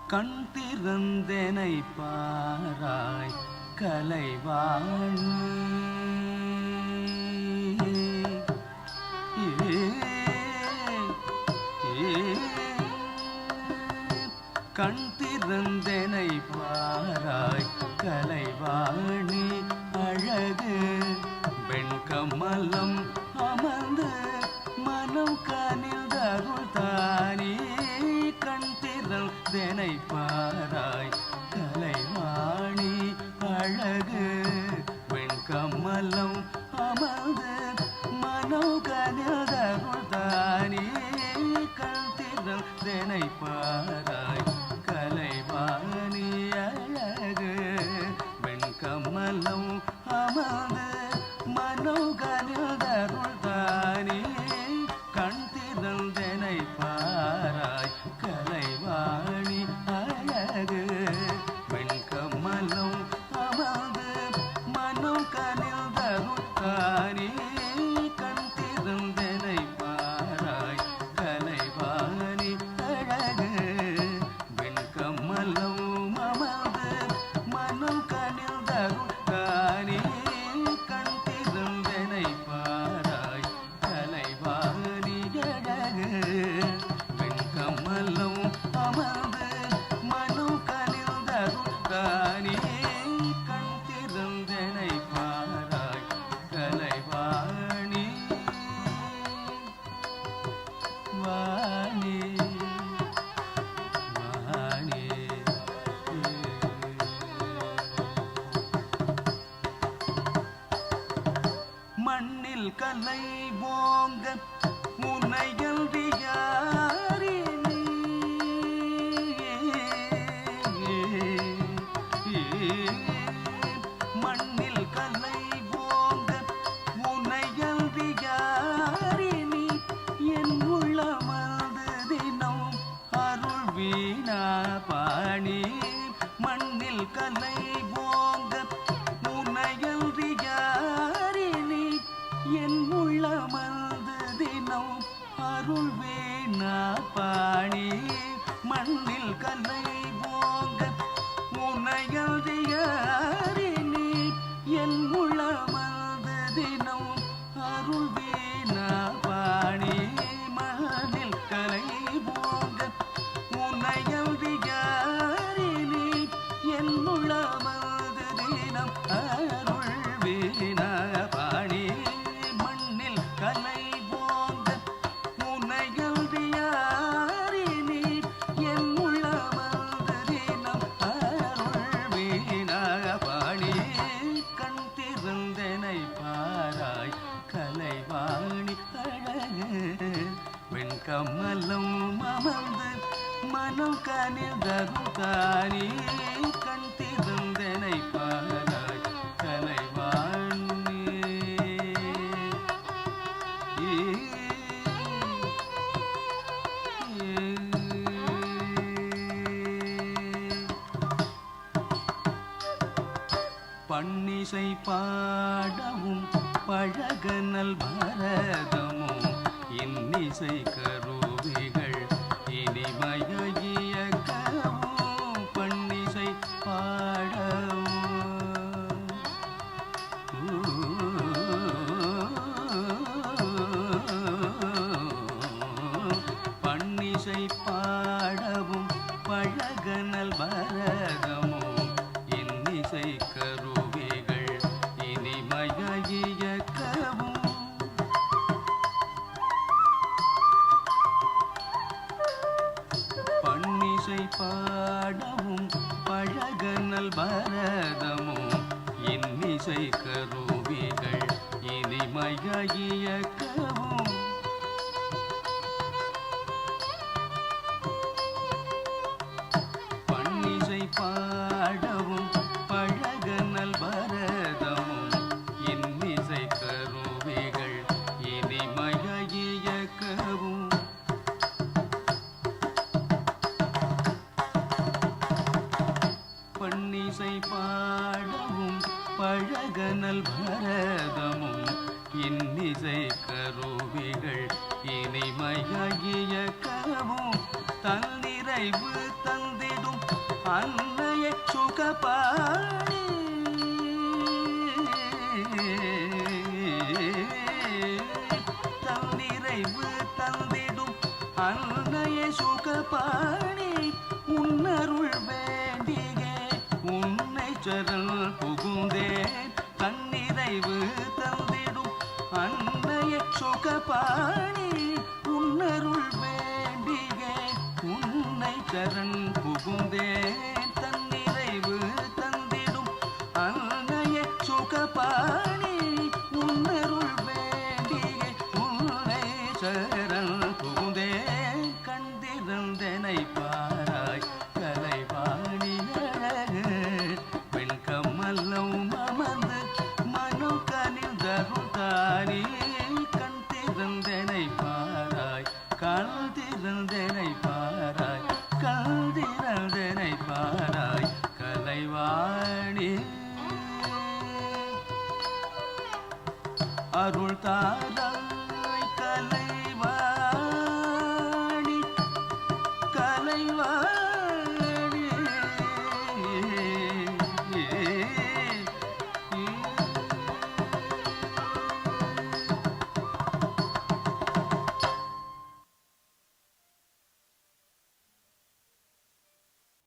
கண் திறந்தனை பாராய் கலைவாணி கண் திறந்தனை பாராய் கலைவாணி அழகு வெண்கமலம் அமர்ந்து மனம் கனிதருள் தானே கண் திறந்தனை பாராய் கலைவாணி அழகு வெண்கமலம் அமர்ந்து மனம் கனிதருள் தானே கண் திறந்தனை பாராய் கலைவாணி அழகு வெண்கமலம் அமர்ந்து மனம் கனிதருள் தானே கண் திறந்தனை பாராய் கலைவாணி அழகு வெண்கமலம் அமர்ந்து மனம் கனிதருள் தானே கண் திறந்தனை பாராய் கலைவாணி அழகு வெண்கமலம் அமர்ந்து மனம் கனிதருள் தானே கண் திறந்தனை பாராய் கலைவாணி அழகு வெண்கமலம் அமர்ந்து மனம் கனிதருள் தானே கண் திறந்தனை பாராய் கலைவாணி வாணி வாணி மண்ணில் கலை ஓங்க முனையல்வி யாரினி மண்ணில் கலை ஓங்க முனையல்வி யாரினி என் உள்ளமது தினம் அருள் வீணா பாணி மண்ணில் கலை ஓங்க முனையல்வி யாரினி என் உள்ளமது தினம் அருள் வீணா பாணி மண்ணில் கலை ஓங்க முனையல்வி யாரினி என் உள்ளமது தினம் அருள் வீணா பாணி மண்ணில் கலை ஓங்க முனையல்வி யாரினி என் உள்ளமது தினம் அருள் வீணா பாணி மண்ணில் கலை ஓங்க முனையல்வி யாரினி என் உள்ளமது தினம் அருள் வீணா பாணி கண் திறந்தனை பாராய் கலைவாணி அழகு வெண்கமலம் அமர்ந்து மனம் கனிதருள் தானே கண் திறந்தனை பாராய் கலைவாணி பன்னிசை பாடவும் பழகனல் பரதமும் இன்னிசை கருவிகள் இனிமையியக்கவும் பன்னிசை பாடவும் பன்னிசை பாடவும் பழகனல் பரதமும் இன்னிசை கருவிகள் இனிமையியக்கவும் பன்னிசை பாடவும் பழகனல் பரதமும் இன்னிசை கருவிகள் இனிமையியக்கவும் பன்னிசை பாடவும் பழகனல் பரதமும் இன்னிசை கருவிகள் இனிமையியக்கவும் பன்னிசை பாடவும் பழகனல் பரதமும் இன்னிசை கருவிகள் இனிமையியக்கவும் தன்னிறைவு தந்திடும் அன்னையை சுகபாணி தன்னிறைவு தந்திடும் அன்னையை சுகபாணி உன்னருள் வேண்டியே உன்னை சரண் புகுந்தேன் தன்னிறைவு தந்திடும் அன்னையை சுகபாணி உன்னருள் வேண்டியே உன்னை சரண் புகுந்தேன் தன்னிறைவு தந்திடும் அன்னையை சுகபாணி உன்னருள் வேண்டியே உன்னை சரண் புகுந்தேன் கண்டிருந்தனை பாராய் கலைவாணி அழகு வெண்கமல்லம் அமர்ந்து மனம் கனிந்தருள் தானே கண் திறந்தனை பாராய் கண் திறந்தனை பாராய் கண் திறந்தனை பாராய் கலைவாணி அருள் தாராய் கலைவாணி கலைவாணி